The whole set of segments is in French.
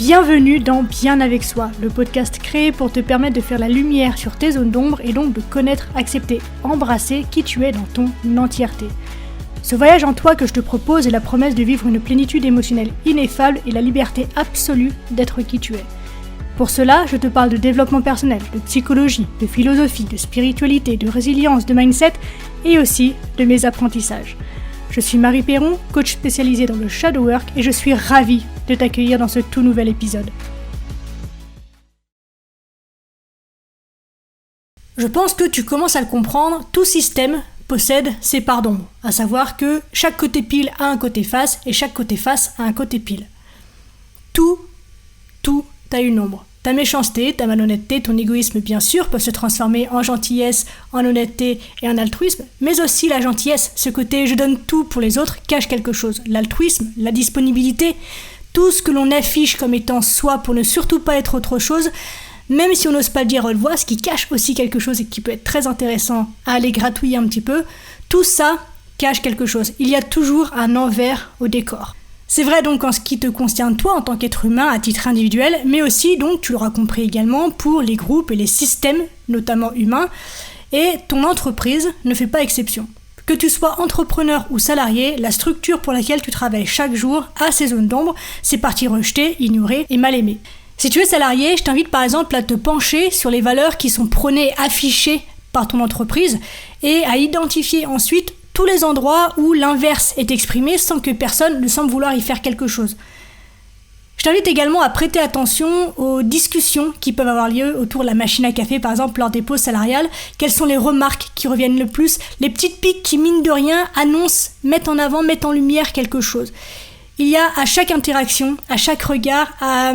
Bienvenue dans Bien avec soi, le podcast créé pour te permettre de faire la lumière sur tes zones d'ombre et donc de connaître, accepter, embrasser qui tu es dans ton entièreté. Ce voyage en toi que je te propose est la promesse de vivre une plénitude émotionnelle ineffable et la liberté absolue d'être qui tu es. Pour cela, je te parle de développement personnel, de psychologie, de philosophie, de spiritualité, de résilience, de mindset et aussi de mes apprentissages. Je suis Marie Perron, coach spécialisée dans le shadow work et je suis ravie de t'accueillir dans ce tout nouvel épisode. Je pense que tu commences à le comprendre, tout système possède ses parts d'ombre, à savoir que chaque côté pile a un côté face et chaque côté face a un côté pile. Tout a une ombre. Ta méchanceté, ta malhonnêteté, ton égoïsme bien sûr peut se transformer en gentillesse, en honnêteté et en altruisme, mais aussi la gentillesse, ce côté je donne tout pour les autres, cache quelque chose. L'altruisme, la disponibilité, tout ce que l'on affiche comme étant soi pour ne surtout pas être autre chose, même si on n'ose pas le dire à haute voix, ce qui cache aussi quelque chose et qui peut être très intéressant à aller gratouiller un petit peu, tout ça cache quelque chose. Il y a toujours un envers au décor. C'est vrai donc en ce qui te concerne toi en tant qu'être humain à titre individuel, mais aussi donc tu l'auras compris également pour les groupes et les systèmes, notamment humains, et ton entreprise ne fait pas exception. Que tu sois entrepreneur ou salarié, la structure pour laquelle tu travailles chaque jour a ses zones d'ombre, ses parties rejetées, ignorées et mal aimées. Si tu es salarié, je t'invite par exemple à te pencher sur les valeurs qui sont prônées, affichées par ton entreprise et à identifier ensuite tous les endroits où l'inverse est exprimé sans que personne ne semble vouloir y faire quelque chose. Je t'invite également à prêter attention aux discussions qui peuvent avoir lieu autour de la machine à café, par exemple lors des pauses salariales. Quelles sont les remarques qui reviennent le plus? Les petites piques qui, mine de rien, annoncent, mettent en avant, mettent en lumière quelque chose. Il y a à chaque interaction, à chaque regard, à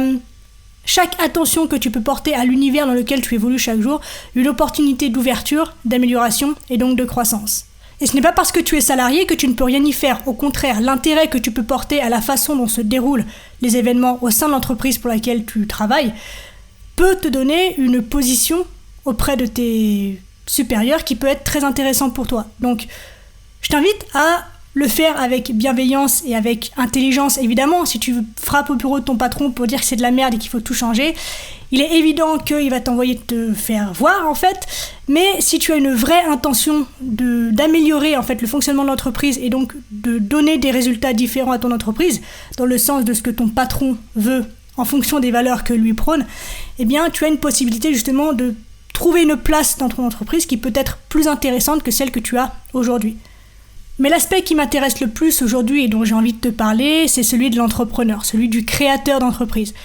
chaque attention que tu peux porter à l'univers dans lequel tu évolues chaque jour, une opportunité d'ouverture, d'amélioration et donc de croissance. Et ce n'est pas parce que tu es salarié que tu ne peux rien y faire. Au contraire, l'intérêt que tu peux porter à la façon dont se déroulent les événements au sein de l'entreprise pour laquelle tu travailles peut te donner une position auprès de tes supérieurs qui peut être très intéressante pour toi. Donc, je t'invite à le faire avec bienveillance et avec intelligence, évidemment. Si tu frappes au bureau de ton patron pour dire que c'est de la merde et qu'il faut tout changer, il est évident qu'il va t'envoyer te faire voir, en fait. Mais si tu as une vraie intention d'améliorer, en fait, le fonctionnement de l'entreprise et donc de donner des résultats différents à ton entreprise, dans le sens de ce que ton patron veut, en fonction des valeurs que lui prône, eh bien, tu as une possibilité, justement, de trouver une place dans ton entreprise qui peut être plus intéressante que celle que tu as aujourd'hui. Mais l'aspect qui m'intéresse le plus aujourd'hui et dont j'ai envie de te parler, c'est celui de l'entrepreneur, celui du créateur d'entreprise.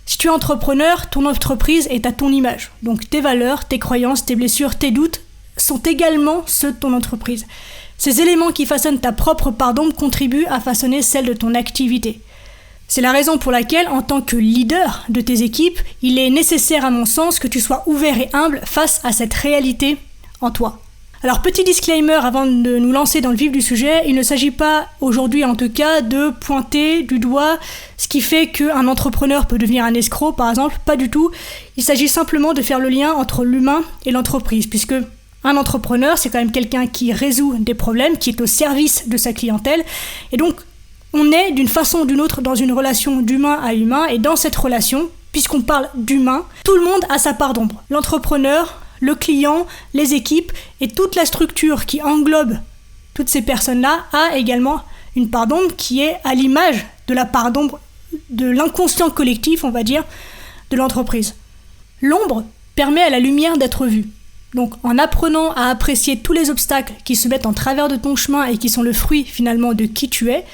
Si tu es entrepreneur, ton entreprise est à ton image. Donc tes valeurs, tes croyances, tes blessures, tes doutes sont également ceux de ton entreprise. Ces éléments qui façonnent ta propre part d'ombre contribuent à façonner celle de ton activité. C'est la raison pour laquelle, en tant que leader de tes équipes, il est nécessaire à mon sens que tu sois ouvert et humble face à cette réalité en toi. Alors petit disclaimer avant de nous lancer dans le vif du sujet, il ne s'agit pas aujourd'hui en tout cas de pointer du doigt ce qui fait qu'un entrepreneur peut devenir un escroc par exemple, pas du tout. Il s'agit simplement de faire le lien entre l'humain et l'entreprise puisque un entrepreneur c'est quand même quelqu'un qui résout des problèmes, qui est au service de sa clientèle et donc on est d'une façon ou d'une autre dans une relation d'humain à humain et dans cette relation, puisqu'on parle d'humain, tout le monde a sa part d'ombre. L'entrepreneur, le client, les équipes et toute la structure qui englobe toutes ces personnes-là a également une part d'ombre qui est à l'image de la part d'ombre de l'inconscient collectif, on va dire, de l'entreprise. L'ombre permet à la lumière d'être vue. Donc en apprenant à apprécier tous les obstacles qui se mettent en travers de ton chemin et qui sont le fruit finalement de qui tu es,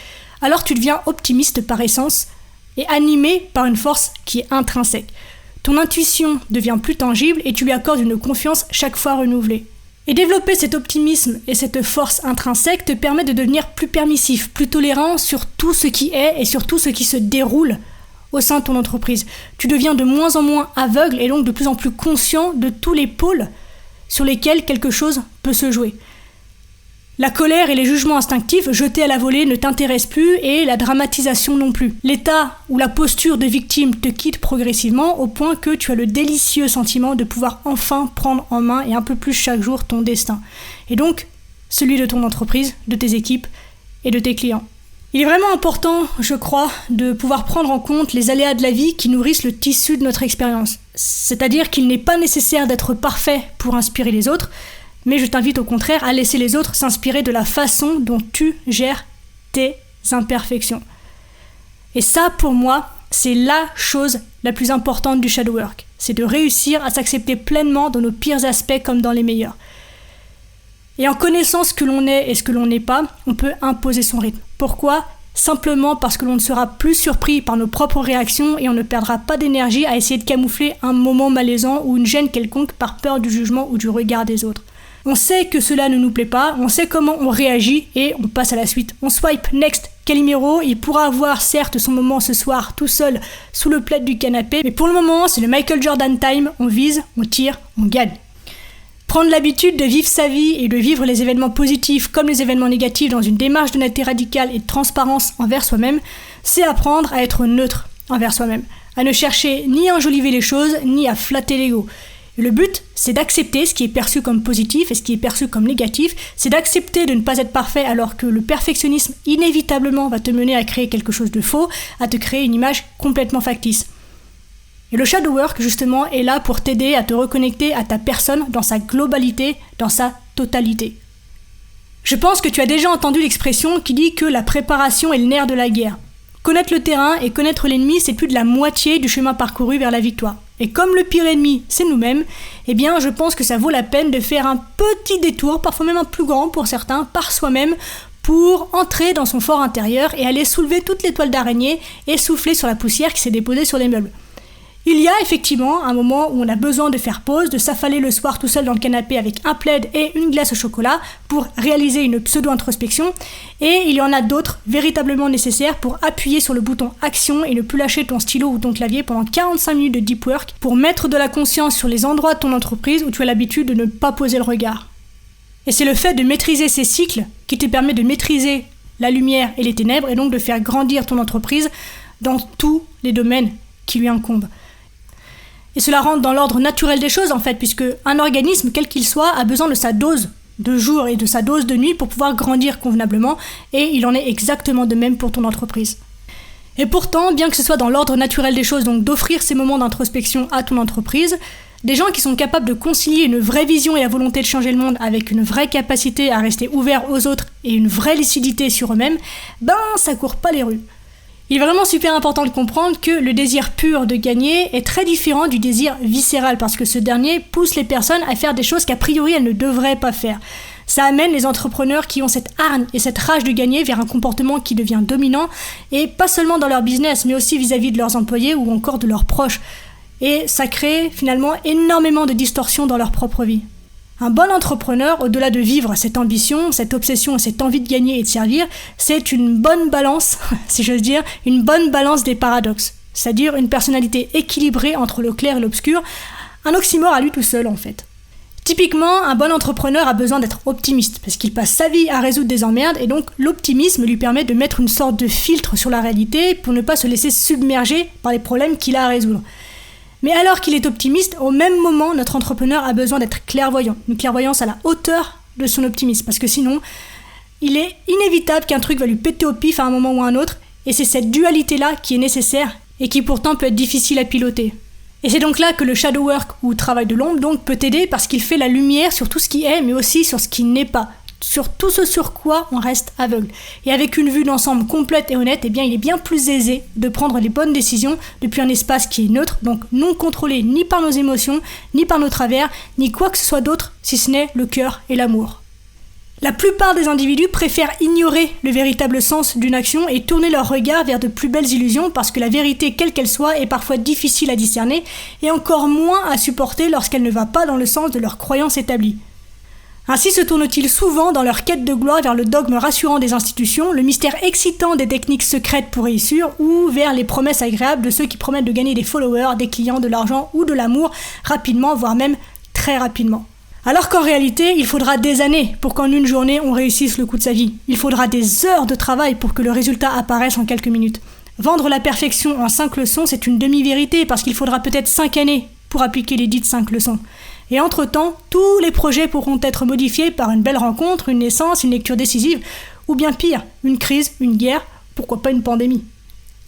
alors tu deviens optimiste par essence et animé par une force qui est intrinsèque. Ton intuition devient plus tangible et tu lui accordes une confiance chaque fois renouvelée. Et développer cet optimisme et cette force intrinsèque te permet de devenir plus permissif, plus tolérant sur tout ce qui est et sur tout ce qui se déroule au sein de ton entreprise. Tu deviens de moins en moins aveugle et donc de plus en plus conscient de tous les pôles sur lesquels quelque chose peut se jouer. La colère et les jugements instinctifs jetés à la volée ne t'intéressent plus et la dramatisation non plus. L'état ou la posture de victime te quitte progressivement au point que tu as le délicieux sentiment de pouvoir enfin prendre en main et un peu plus chaque jour ton destin. Et donc, celui de ton entreprise, de tes équipes et de tes clients. Il est vraiment important, je crois, de pouvoir prendre en compte les aléas de la vie qui nourrissent le tissu de notre expérience. C'est-à-dire qu'il n'est pas nécessaire d'être parfait pour inspirer les autres, mais je t'invite au contraire à laisser les autres s'inspirer de la façon dont tu gères tes imperfections. Et ça, pour moi, c'est la chose la plus importante du shadow work. C'est de réussir à s'accepter pleinement dans nos pires aspects comme dans les meilleurs. Et en connaissant ce que l'on est et ce que l'on n'est pas, on peut imposer son rythme. Pourquoi ? Simplement parce que l'on ne sera plus surpris par nos propres réactions et on ne perdra pas d'énergie à essayer de camoufler un moment malaisant ou une gêne quelconque par peur du jugement ou du regard des autres. On sait que cela ne nous plaît pas, on sait comment on réagit et on passe à la suite. On swipe next. Calimero, il pourra avoir certes son moment ce soir tout seul sous le plaid du canapé, mais pour le moment c'est le Michael Jordan time, on vise, on tire, on gagne. Prendre l'habitude de vivre sa vie et de vivre les événements positifs comme les événements négatifs dans une démarche d'honnêteté radicale et de transparence envers soi-même, c'est apprendre à être neutre envers soi-même, à ne chercher ni à enjoliver les choses, ni à flatter l'ego. Et le but, c'est d'accepter ce qui est perçu comme positif et ce qui est perçu comme négatif, c'est d'accepter de ne pas être parfait alors que le perfectionnisme inévitablement va te mener à créer quelque chose de faux, à te créer une image complètement factice. Et le shadow work, justement, est là pour t'aider à te reconnecter à ta personne dans sa globalité, dans sa totalité. Je pense que tu as déjà entendu l'expression qui dit que la préparation est le nerf de la guerre. Connaître le terrain et connaître l'ennemi, c'est plus de la moitié du chemin parcouru vers la victoire. Et comme le pire ennemi, c'est nous-mêmes, eh bien, je pense que ça vaut la peine de faire un petit détour, parfois même un plus grand pour certains, par soi-même, pour entrer dans son fort intérieur et aller soulever toutes les toiles d'araignée et souffler sur la poussière qui s'est déposée sur les meubles. Il y a effectivement un moment où on a besoin de faire pause, de s'affaler le soir tout seul dans le canapé avec un plaid et une glace au chocolat pour réaliser une pseudo-introspection, et il y en a d'autres véritablement nécessaires pour appuyer sur le bouton action et ne plus lâcher ton stylo ou ton clavier pendant 45 minutes de deep work pour mettre de la conscience sur les endroits de ton entreprise où tu as l'habitude de ne pas poser le regard. Et c'est le fait de maîtriser ces cycles qui te permet de maîtriser la lumière et les ténèbres et donc de faire grandir ton entreprise dans tous les domaines qui lui incombent. Et cela rentre dans l'ordre naturel des choses en fait, puisque un organisme, quel qu'il soit, a besoin de sa dose de jour et de sa dose de nuit pour pouvoir grandir convenablement, et il en est exactement de même pour ton entreprise. Et pourtant, bien que ce soit dans l'ordre naturel des choses, donc d'offrir ces moments d'introspection à ton entreprise, des gens qui sont capables de concilier une vraie vision et la volonté de changer le monde avec une vraie capacité à rester ouverts aux autres et une vraie lucidité sur eux-mêmes, ça court pas les rues. Il est vraiment super important de comprendre que le désir pur de gagner est très différent du désir viscéral parce que ce dernier pousse les personnes à faire des choses qu'a priori elles ne devraient pas faire. Ça amène les entrepreneurs qui ont cette hargne et cette rage de gagner vers un comportement qui devient dominant et pas seulement dans leur business mais aussi vis-à-vis de leurs employés ou encore de leurs proches. Et ça crée finalement énormément de distorsions dans leur propre vie. Un bon entrepreneur, au-delà de vivre cette ambition, cette obsession, cette envie de gagner et de servir, c'est une bonne balance, si j'ose dire, une bonne balance des paradoxes. C'est-à-dire une personnalité équilibrée entre le clair et l'obscur, un oxymore à lui tout seul en fait. Typiquement, un bon entrepreneur a besoin d'être optimiste, parce qu'il passe sa vie à résoudre des emmerdes, et donc l'optimisme lui permet de mettre une sorte de filtre sur la réalité pour ne pas se laisser submerger par les problèmes qu'il a à résoudre. Mais alors qu'il est optimiste, au même moment, notre entrepreneur a besoin d'être clairvoyant. Une clairvoyance à la hauteur de son optimisme. Parce que sinon, il est inévitable qu'un truc va lui péter au pif à un moment ou à un autre. Et c'est cette dualité-là qui est nécessaire et qui pourtant peut être difficile à piloter. Et c'est donc là que le shadow work ou travail de l'ombre donc peut t'aider parce qu'il fait la lumière sur tout ce qui est, mais aussi sur ce qui n'est pas. Sur tout ce sur quoi on reste aveugle. Et avec une vue d'ensemble complète et honnête, il est bien plus aisé de prendre les bonnes décisions depuis un espace qui est neutre, donc non contrôlé ni par nos émotions, ni par nos travers, ni quoi que ce soit d'autre, si ce n'est le cœur et l'amour. La plupart des individus préfèrent ignorer le véritable sens d'une action et tourner leur regard vers de plus belles illusions parce que la vérité, quelle qu'elle soit, est parfois difficile à discerner et encore moins à supporter lorsqu'elle ne va pas dans le sens de leurs croyances établies. Ainsi se tournent-ils souvent dans leur quête de gloire vers le dogme rassurant des institutions, le mystère excitant des techniques secrètes pour réussir ou vers les promesses agréables de ceux qui promettent de gagner des followers, des clients, de l'argent ou de l'amour rapidement, voire même très rapidement. Alors qu'en réalité, il faudra des années pour qu'en une journée on réussisse le coup de sa vie. Il faudra des heures de travail pour que le résultat apparaisse en quelques minutes. Vendre la perfection en 5 leçons, c'est une demi-vérité parce qu'il faudra peut-être 5 années pour appliquer les dites 5 leçons. Et entre-temps, tous les projets pourront être modifiés par une belle rencontre, une naissance, une lecture décisive, ou bien pire, une crise, une guerre, pourquoi pas une pandémie?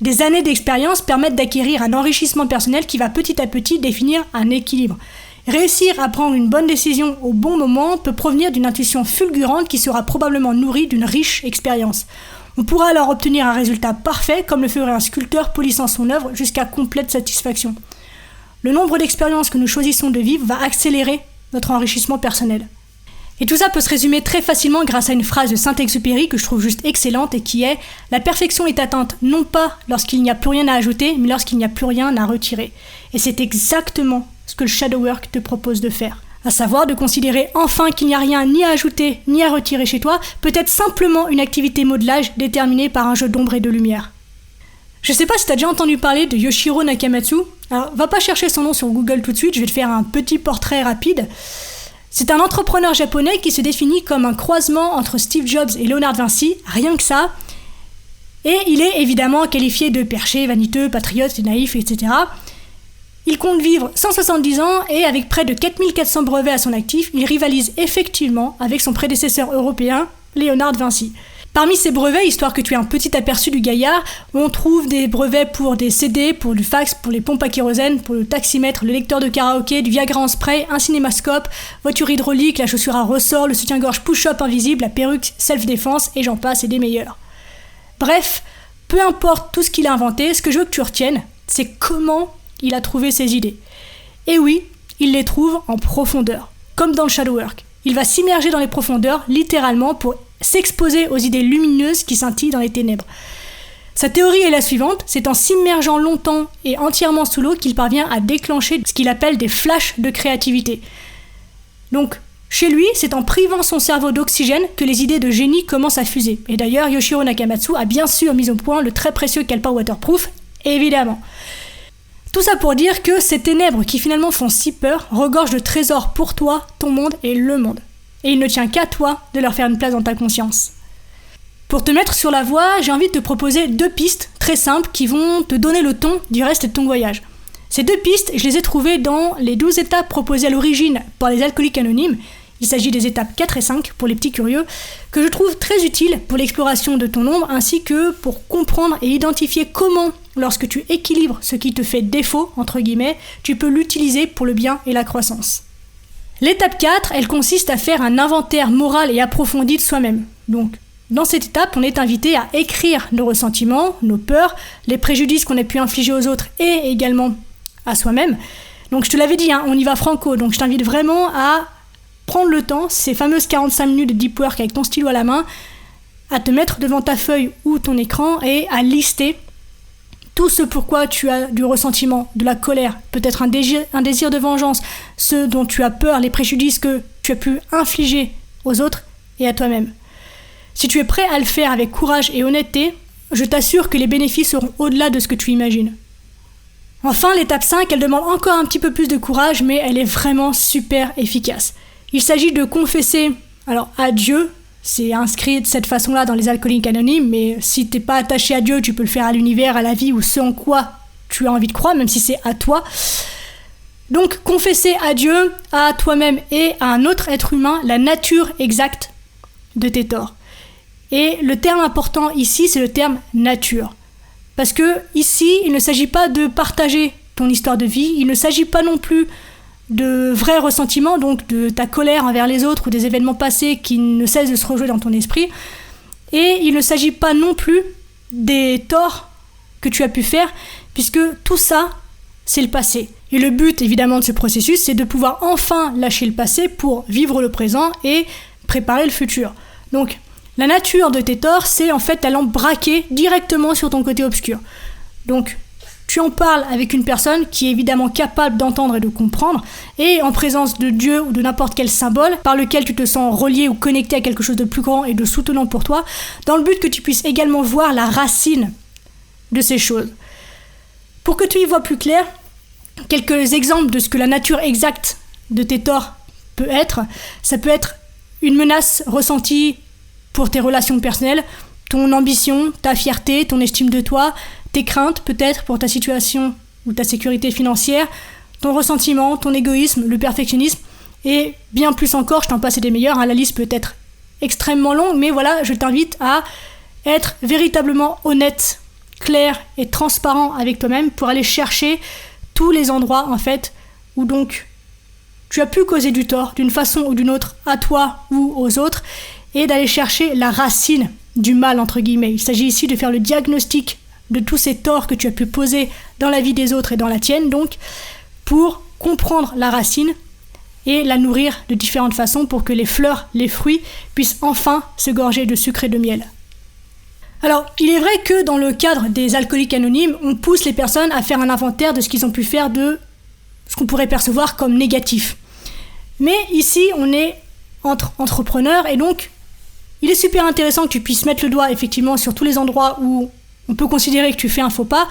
Des années d'expérience permettent d'acquérir un enrichissement personnel qui va petit à petit définir un équilibre. Réussir à prendre une bonne décision au bon moment peut provenir d'une intuition fulgurante qui sera probablement nourrie d'une riche expérience. On pourra alors obtenir un résultat parfait comme le ferait un sculpteur polissant son œuvre jusqu'à complète satisfaction. Le nombre d'expériences que nous choisissons de vivre va accélérer notre enrichissement personnel. Et tout ça peut se résumer très facilement grâce à une phrase de Saint-Exupéry que je trouve juste excellente et qui est « La perfection est atteinte non pas lorsqu'il n'y a plus rien à ajouter, mais lorsqu'il n'y a plus rien à retirer. » Et c'est exactement ce que le shadow work te propose de faire. À savoir de considérer enfin qu'il n'y a rien ni à ajouter ni à retirer chez toi, peut-être simplement une activité modelage déterminée par un jeu d'ombre et de lumière. Je sais pas si t'as déjà entendu parler de Yoshiro Nakamatsu. Alors, va pas chercher son nom sur Google tout de suite, je vais te faire un petit portrait rapide. C'est un entrepreneur japonais qui se définit comme un croisement entre Steve Jobs et Léonard de Vinci, rien que ça. Et il est évidemment qualifié de perché, vaniteux, patriote, naïf, etc. Il compte vivre 170 ans et avec près de 4400 brevets à son actif, il rivalise effectivement avec son prédécesseur européen, Léonard de Vinci. Parmi ces brevets, histoire que tu aies un petit aperçu du gaillard, on trouve des brevets pour des CD, pour du fax, pour les pompes à kérosène, pour le taximètre, le lecteur de karaoké, du Viagra en spray, un cinémascope, voiture hydraulique, la chaussure à ressort, le soutien-gorge push-up invisible, la perruque self-défense, et j'en passe, et des meilleurs. Bref, peu importe tout ce qu'il a inventé, ce que je veux que tu retiennes, c'est comment il a trouvé ses idées. Et oui, il les trouve en profondeur, comme dans le shadow work. Il va s'immerger dans les profondeurs, littéralement, pour s'exposer aux idées lumineuses qui scintillent dans les ténèbres. Sa théorie est la suivante, c'est en s'immergeant longtemps et entièrement sous l'eau qu'il parvient à déclencher ce qu'il appelle des flashs de créativité. Donc, chez lui, c'est en privant son cerveau d'oxygène que les idées de génie commencent à fuser. Et d'ailleurs, Yoshiro Nakamatsu a bien sûr mis au point le très précieux calepin waterproof, évidemment. Tout ça pour dire que ces ténèbres qui finalement font si peur regorgent de trésors pour toi, ton monde et le monde. Et il ne tient qu'à toi de leur faire une place dans ta conscience. Pour te mettre sur la voie, j'ai envie de te proposer 2 pistes très simples qui vont te donner le ton du reste de ton voyage. Ces 2 pistes, je les ai trouvées dans les 12 étapes proposées à l'origine par les alcooliques anonymes. Il s'agit des étapes 4 et 5 pour les petits curieux, que je trouve très utiles pour l'exploration de ton ombre ainsi que pour comprendre et identifier comment, lorsque tu équilibres ce qui te fait défaut, entre guillemets, tu peux l'utiliser pour le bien et la croissance. L'étape 4, elle consiste à faire un inventaire moral et approfondi de soi-même. Donc, dans cette étape, on est invité à écrire nos ressentiments, nos peurs, les préjudices qu'on a pu infliger aux autres et également à soi-même. Donc, je te l'avais dit, on y va franco, donc je t'invite vraiment à prendre le temps, ces fameuses 45 minutes de deep work avec ton stylo à la main, à te mettre devant ta feuille ou ton écran et à lister tout ce pourquoi tu as du ressentiment, de la colère, peut-être un désir de vengeance, ce dont tu as peur, les préjudices que tu as pu infliger aux autres et à toi-même. Si tu es prêt à le faire avec courage et honnêteté, je t'assure que les bénéfices seront au-delà de ce que tu imagines. Enfin, l'étape 5, elle demande encore un petit peu plus de courage, mais elle est vraiment super efficace. Il s'agit de confesser, alors à Dieu, c'est inscrit de cette façon-là dans les alcooliques anonymes, mais si t'es pas attaché à Dieu, tu peux le faire à l'univers, à la vie ou ce en quoi tu as envie de croire, même si c'est à toi. Donc, confesser à Dieu, à toi-même et à un autre être humain la nature exacte de tes torts. Et le terme important ici, c'est le terme nature. Parce que ici, il ne s'agit pas de partager ton histoire de vie, il ne s'agit pas non plus de vrais ressentiments, donc de ta colère envers les autres ou des événements passés qui ne cessent de se rejouer dans ton esprit. Et il ne s'agit pas non plus des torts que tu as pu faire, puisque tout ça, c'est le passé. Et le but, évidemment, de ce processus, c'est de pouvoir enfin lâcher le passé pour vivre le présent et préparer le futur. Donc, la nature de tes torts, c'est en fait ta lampe braquée directement sur ton côté obscur. Donc, tu en parles avec une personne qui est évidemment capable d'entendre et de comprendre, et en présence de Dieu ou de n'importe quel symbole par lequel tu te sens relié ou connecté à quelque chose de plus grand et de soutenant pour toi, dans le but que tu puisses également voir la racine de ces choses. Pour que tu y vois plus clair, quelques exemples de ce que la nature exacte de tes torts peut être. Ça peut être une menace ressentie pour tes relations personnelles, ton ambition, ta fierté, ton estime de toi, tes craintes peut-être pour ta situation ou ta sécurité financière, ton ressentiment, ton égoïsme, le perfectionnisme, et bien plus encore, je t'en passe des meilleurs, la liste peut être extrêmement longue, mais voilà, je t'invite à être véritablement honnête, clair et transparent avec toi-même pour aller chercher tous les endroits en fait où donc tu as pu causer du tort d'une façon ou d'une autre à toi ou aux autres et d'aller chercher la racine du mal entre guillemets. Il s'agit ici de faire le diagnostic de tous ces torts que tu as pu poser dans la vie des autres et dans la tienne donc pour comprendre la racine et la nourrir de différentes façons pour que les fleurs, les fruits puissent enfin se gorger de sucre et de miel. Alors, il est vrai que dans le cadre des alcooliques anonymes, on pousse les personnes à faire un inventaire de ce qu'ils ont pu faire de ce qu'on pourrait percevoir comme négatif. Mais ici, on est entre entrepreneurs et donc, il est super intéressant que tu puisses mettre le doigt effectivement sur tous les endroits où on peut considérer que tu fais un faux pas,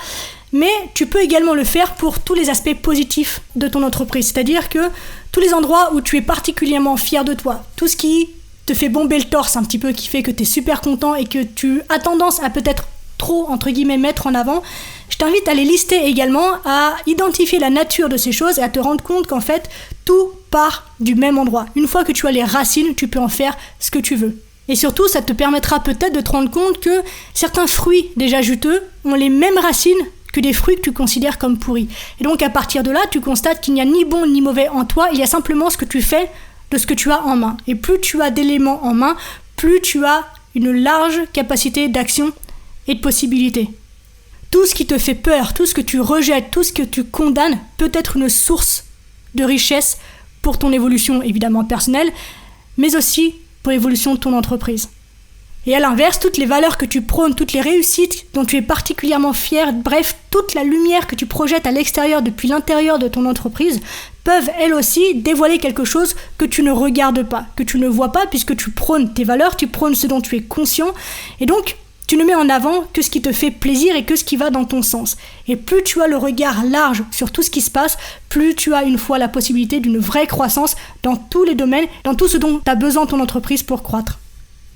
mais tu peux également le faire pour tous les aspects positifs de ton entreprise. C'est-à-dire que tous les endroits où tu es particulièrement fier de toi, tout ce qui te fait bomber le torse un petit peu, qui fait que tu es super content et que tu as tendance à peut-être trop, entre guillemets, mettre en avant, je t'invite à les lister également, à identifier la nature de ces choses et à te rendre compte qu'en fait, tout part du même endroit. Une fois que tu as les racines, tu peux en faire ce que tu veux. Et surtout, ça te permettra peut-être de te rendre compte que certains fruits déjà juteux ont les mêmes racines que des fruits que tu considères comme pourris. Et donc à partir de là, tu constates qu'il n'y a ni bon ni mauvais en toi, il y a simplement ce que tu fais de ce que tu as en main. Et plus tu as d'éléments en main, plus tu as une large capacité d'action et de possibilités. Tout ce qui te fait peur, tout ce que tu rejettes, tout ce que tu condamnes peut être une source de richesse pour ton évolution évidemment personnelle, mais aussi pour l'évolution de ton entreprise. Et à l'inverse, toutes les valeurs que tu prônes, toutes les réussites dont tu es particulièrement fier, bref, toute la lumière que tu projettes à l'extérieur depuis l'intérieur de ton entreprise peuvent elles aussi dévoiler quelque chose que tu ne regardes pas, que tu ne vois pas puisque tu prônes tes valeurs, tu prônes ce dont tu es conscient et donc tu ne mets en avant que ce qui te fait plaisir et que ce qui va dans ton sens. Et plus tu as le regard large sur tout ce qui se passe, plus tu as une fois la possibilité d'une vraie croissance dans tous les domaines, dans tout ce dont tu as besoin ton entreprise pour croître.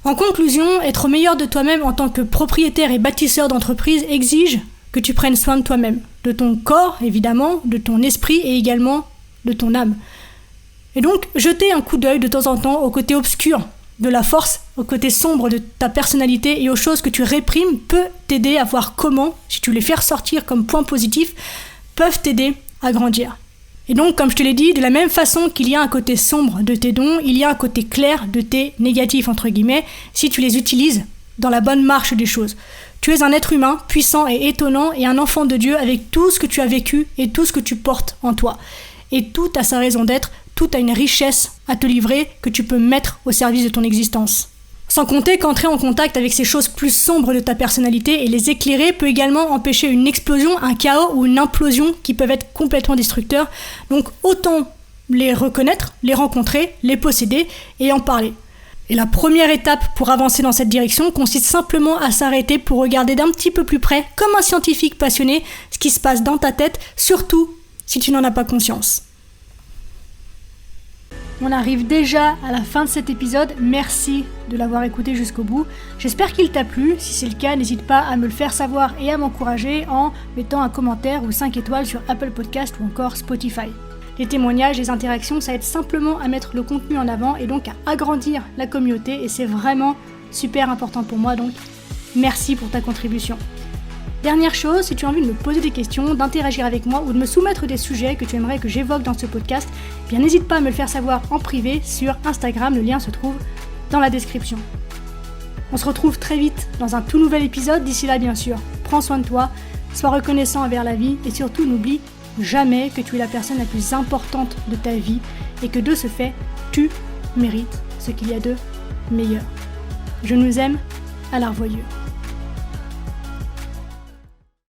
En conclusion, être meilleur de toi-même en tant que propriétaire et bâtisseur d'entreprise exige que tu prennes soin de toi-même, de ton corps évidemment, de ton esprit et également de ton âme. Et donc, jeter un coup d'œil de temps en temps au côté obscur de la force, au côté sombre de ta personnalité et aux choses que tu réprimes peut t'aider à voir comment, si tu les fais ressortir comme points positifs, peuvent t'aider à grandir. Et donc, comme je te l'ai dit, de la même façon qu'il y a un côté sombre de tes dons, il y a un côté clair de tes négatifs, entre guillemets, si tu les utilises dans la bonne marche des choses. Tu es un être humain puissant et étonnant et un enfant de Dieu avec tout ce que tu as vécu et tout ce que tu portes en toi. Et tout a sa raison d'être, tout a une richesse à te livrer que tu peux mettre au service de ton existence. Sans compter qu'entrer en contact avec ces choses plus sombres de ta personnalité et les éclairer peut également empêcher une explosion, un chaos ou une implosion qui peuvent être complètement destructeurs. Donc autant les reconnaître, les rencontrer, les posséder et en parler. Et la première étape pour avancer dans cette direction consiste simplement à s'arrêter pour regarder d'un petit peu plus près, comme un scientifique passionné, ce qui se passe dans ta tête, surtout si tu n'en as pas conscience. On arrive déjà à la fin de cet épisode, merci de l'avoir écouté jusqu'au bout. J'espère qu'il t'a plu, si c'est le cas, n'hésite pas à me le faire savoir et à m'encourager en mettant un commentaire ou 5 étoiles sur Apple Podcast ou encore Spotify. Les témoignages, les interactions, ça aide simplement à mettre le contenu en avant et donc à agrandir la communauté et c'est vraiment super important pour moi, donc merci pour ta contribution. Dernière chose, si tu as envie de me poser des questions, d'interagir avec moi ou de me soumettre des sujets que tu aimerais que j'évoque dans ce podcast, eh bien n'hésite pas à me le faire savoir en privé sur Instagram, le lien se trouve dans la description. On se retrouve très vite dans un tout nouvel épisode, d'ici là bien sûr, prends soin de toi, sois reconnaissant envers la vie et surtout n'oublie jamais que tu es la personne la plus importante de ta vie et que de ce fait, tu mérites ce qu'il y a de meilleur. Je nous aime, à la revoyure.